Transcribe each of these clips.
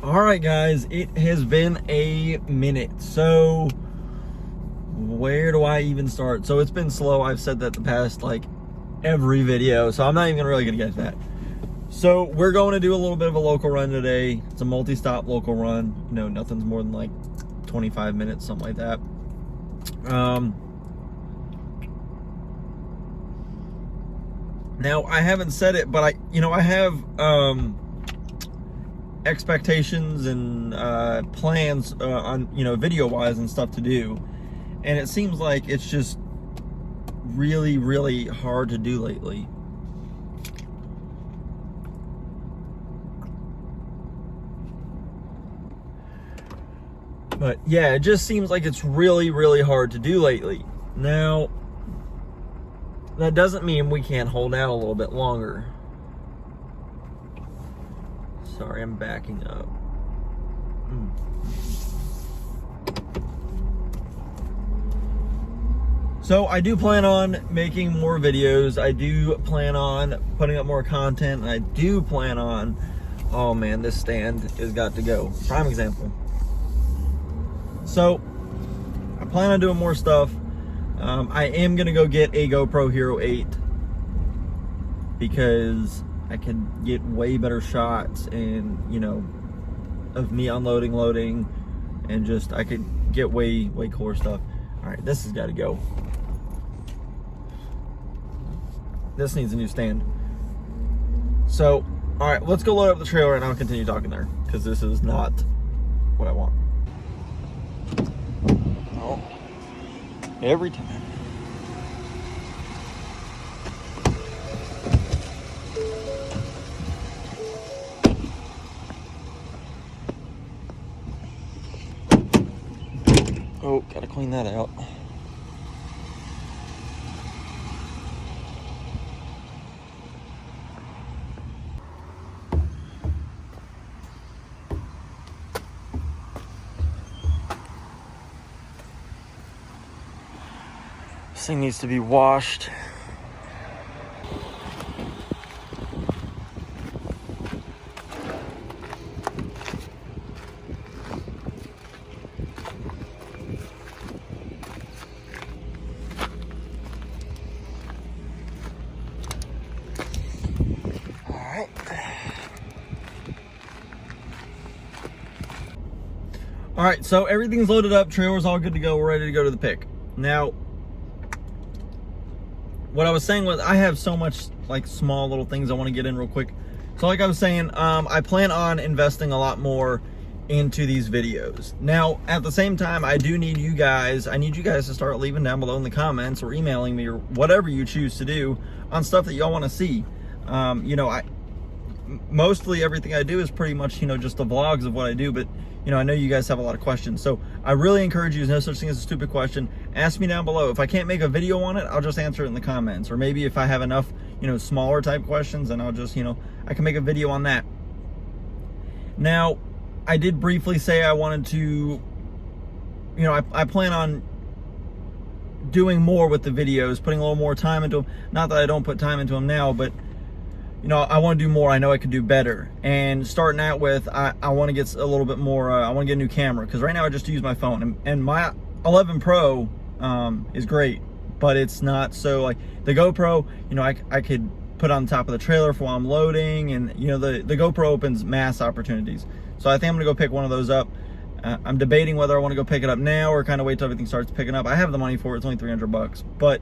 All right, guys, it has been a minute. So where do I even start? So it's been slow. I've said that the past every video, so I'm not even really gonna get to that. So we're going to do a little bit of a local run today. It's a multi-stop local run. You know, nothing's more than 25 minutes, something like that. Now I haven't said it, but I have expectations and plans on video wise and stuff to do, and it seems like it's just really hard to do lately. But yeah, it just seems like it's really hard to do lately. Now that doesn't mean we can't hold out a little bit longer. Sorry, I'm backing up. So I do plan on making more videos. I do plan on putting up more content. And I do plan on, oh man, this stand has got to go. Prime example. So I plan on doing more stuff. I am gonna go get a GoPro Hero 8 because I can get way better shots and of me unloading, loading, and just I could get way cooler stuff. All right, this has got to go. This needs a new stand. So, all right, let's go load up the trailer and I'll continue talking there because this is not what I want. Oh, every time. Oh, gotta clean that out. This thing needs to be washed. All right, so everything's loaded up, trailer's all good to go, we're ready to go to the pick. Now, what I was saying was I have so much small little things I want to get in real quick. So like I was saying, I plan on investing a lot more into these videos. Now, at the same time, I need you guys to start leaving down below in the comments or emailing me or whatever you choose to do on stuff that y'all want to see. Mostly everything I do is pretty much, just the vlogs of what I do, but I know you guys have a lot of questions. So I really encourage you, there's no such thing as a stupid question. Ask me down below. If I can't make a video on it, I'll just answer it in the comments. Or maybe if I have enough, smaller type questions, then I'll just, I can make a video on that. Now, I did briefly say I wanted to, I plan on doing more with the videos, putting a little more time into them. Not that I don't put time into them now, but I want to do more. I know I could do better. And starting out with, I want to get a little bit more, I want to get a new camera, because right now I just use my phone. And my 11 Pro is great, but it's not so the GoPro, I could put on top of the trailer for while I'm loading, and the GoPro opens mass opportunities. So I think I'm gonna go pick one of those up. I'm debating whether I want to go pick it up now or kind of wait till everything starts picking up. I have the money for it. It's only 300 bucks, but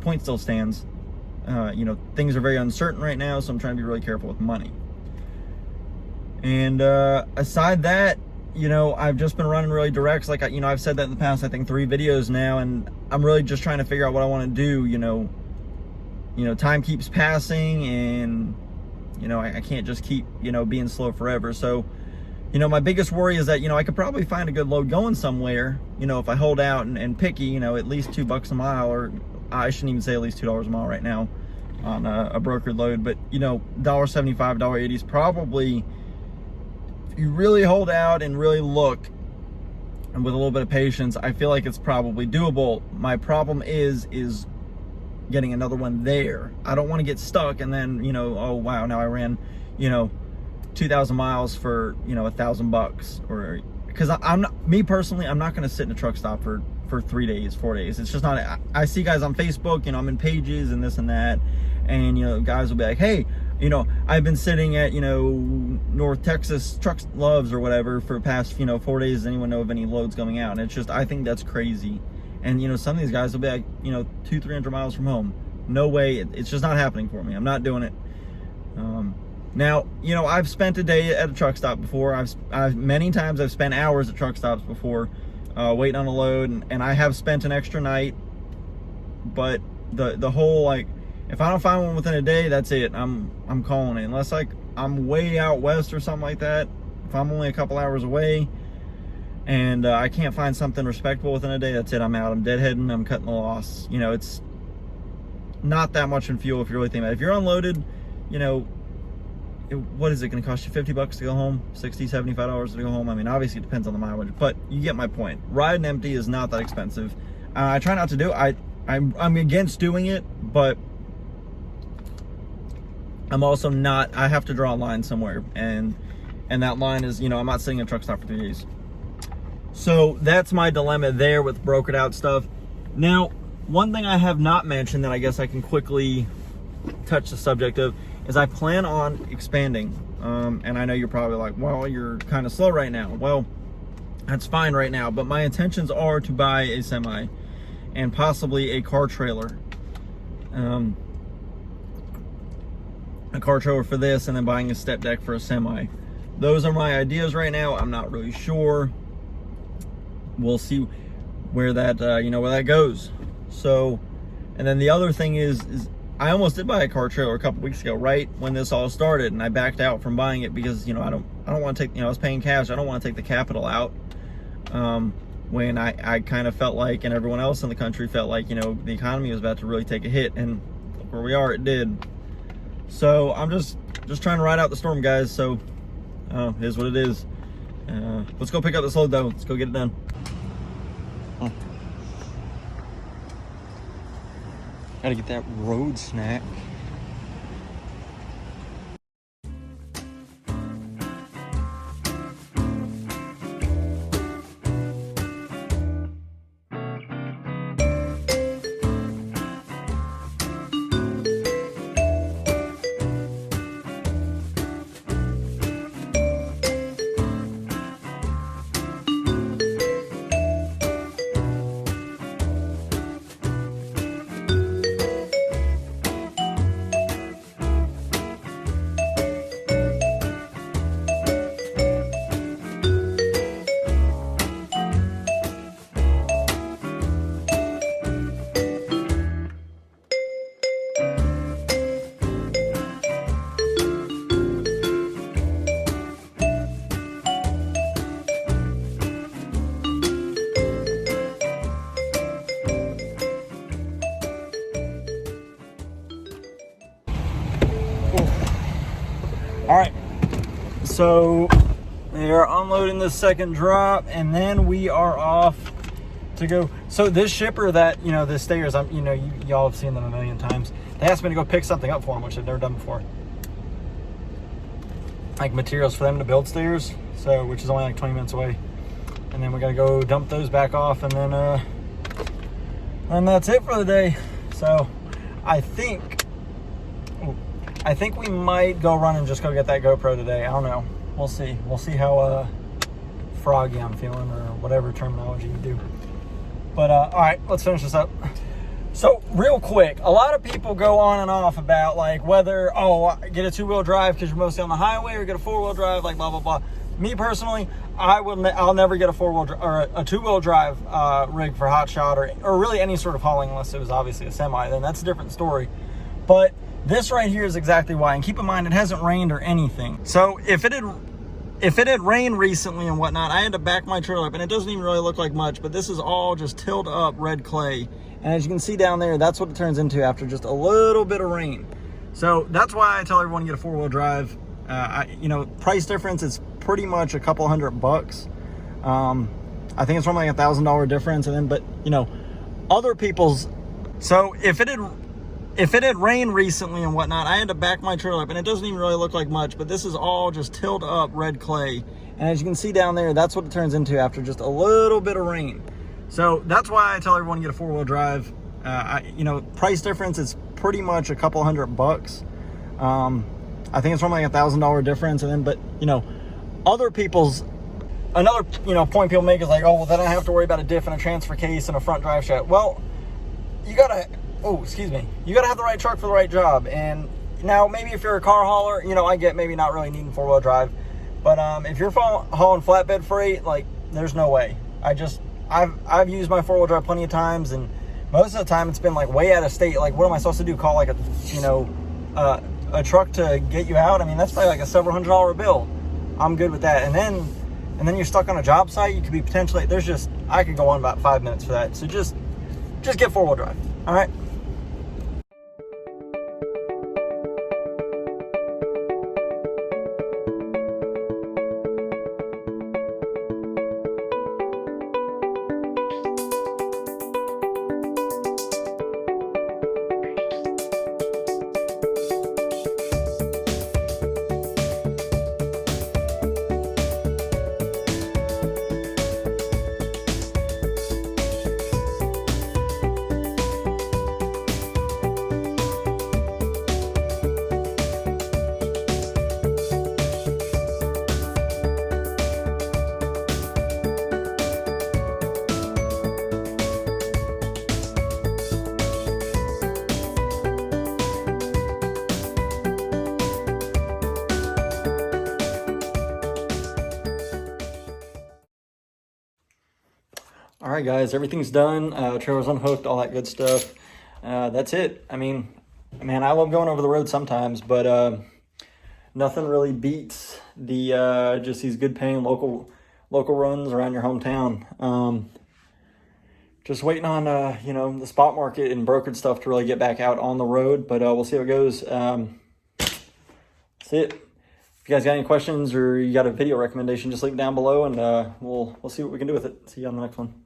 point still stands. Things are very uncertain right now, so I'm trying to be really careful with money. And aside that, I've just been running really directs. I've said that in the past, I think 3 videos now, and I'm really just trying to figure out what I want to do. Time keeps passing, and I can't just keep being slow forever. So my biggest worry is that I could probably find a good load going somewhere, if I hold out and picky, at least $2 a mile, or I shouldn't even say at least $2 a mile right now on a brokered load, but $1.75, $1.80 is probably, if you really hold out and really look and with a little bit of patience, I feel like it's probably doable. My problem is getting another one there. I don't want to get stuck and then, oh wow, now I ran, 2,000 miles for, you know, $1,000, or because I'm not, me personally, I'm not going to sit in a truck stop for 3 days, 4 days. It's just not. I see guys on Facebook, you know, I'm in pages and this and that, and you know, guys will be like, hey, you know, I've been sitting at, you know, North Texas Truck Loves or whatever for the past, you know, 4 days. Does anyone know of any loads coming out? And it's just, I think that's crazy. And you know, some of these guys will be like, you know, 200-300 miles from home. No way. It's just not happening for me. I'm not doing it. Now, you know, I've spent a day at a truck stop before. I've many times I've spent hours at truck stops before, waiting on a load, and I have spent an extra night. But the whole, like, if I don't find one within a day, that's it. I'm calling it. Unless like I'm way out west or something like that. If I'm only a couple hours away and I can't find something respectable within a day, that's it. I'm out. I'm deadheading. I'm cutting the loss. You know, it's not that much in fuel if you're really thinking about it. If you're unloaded, you know, what is it going to cost you? $50 to go home, $60, $75 to go home. I mean, obviously it depends on the mileage, but you get my point. Riding empty is not that expensive. I try not to do it. I'm against doing it, but I'm also not. I have to draw a line somewhere, and that line is, you know, I'm not sitting in a truck stop for 3 days. So that's my dilemma there with brokered out stuff. Now, one thing I have not mentioned that I guess I can quickly touch the subject of is I plan on expanding. And I know you're probably like, well, you're kind of slow right now. Well, that's fine right now, but my intentions are to buy a semi and possibly a car trailer. A car trailer for this, and then buying a step deck for a semi. Those are my ideas right now. I'm not really sure. We'll see where that you know, where that goes. So, and then the other thing is I almost did buy a car trailer a couple weeks ago, right when this all started, and I backed out from buying it because, you know, I don't want to take, you know, I was paying cash. I don't want to take the capital out when I kind of felt like, and everyone else in the country felt like, you know, the economy was about to really take a hit, and where we are, it did. So I'm just trying to ride out the storm, guys. So it is what it is. Let's go pick up this load though. Let's go get it done. Gotta get that road snack. All right, so they are unloading the second drop, and then we are off to go. So this shipper that, you know, the Stairs, you know, y'all have seen them a million times. They asked me to go pick something up for them, which I've never done before. Like materials for them to build Stairs, so which is only like 20 minutes away. And then we gotta go dump those back off, and then that's it for the day. So I think we might go run and just go get that GoPro today. I don't know. We'll see. We'll see how froggy I'm feeling, or whatever terminology you do. But all right, let's finish this up. So real quick, a lot of people go on and off about like whether, oh, get a two-wheel drive because you're mostly on the highway, or get a four-wheel drive, like blah blah blah. Me personally, I'll never get a four-wheel or a two-wheel drive rig for Hotshot or really any sort of hauling, unless it was obviously a semi. Then that's a different story. But this right here is exactly why. And keep in mind, it hasn't rained or anything. So if it had rained recently and whatnot, I had to back my trailer up, and it doesn't even really look like much, but this is all just tilled up red clay. And as you can see down there, that's what it turns into after just a little bit of rain. So that's why I tell everyone to get a four-wheel drive. You know, price difference is pretty much a couple $100. I think it's from like $1,000 difference. And then, but you know, other people's, so if it had if it had rained recently and whatnot, I had to back my trailer up, and it doesn't even really look like much, but this is all just tilled up red clay. And as you can see down there, that's what it turns into after just a little bit of rain. So that's why I tell everyone to get a 4-wheel drive. You know, price difference is pretty much a couple $100. I think it's from like $1,000 difference. And then, but you know, another, you know, point people make is like, oh, well, then I have to worry about a diff and a transfer case and a front drive shaft. Well, you gotta, you gotta have the right truck for the right job. And now maybe if you're a car hauler, you know, I get maybe not really needing 4-wheel drive, but if you're hauling flatbed freight, like, there's no way. I've used my 4-wheel drive plenty of times, and most of the time it's been like way out of state. Like, what am I supposed to do? Call like a truck to get you out? I mean, that's probably like a several $100 bill. I'm good with that. And then you're stuck on a job site. You could be potentially, I could go on about 5 minutes for that. So just get 4-wheel drive. All right. All right, guys, everything's done. Trailer's unhooked, all that good stuff. That's it. I mean, man, I love going over the road sometimes, but nothing really beats the just these good paying local runs around your hometown. Just waiting on you know, the spot market and brokered stuff to really get back out on the road, but we'll see how it goes. That's it. If you guys got any questions or you got a video recommendation, just leave it down below, and we'll see what we can do with it. See you on the next one.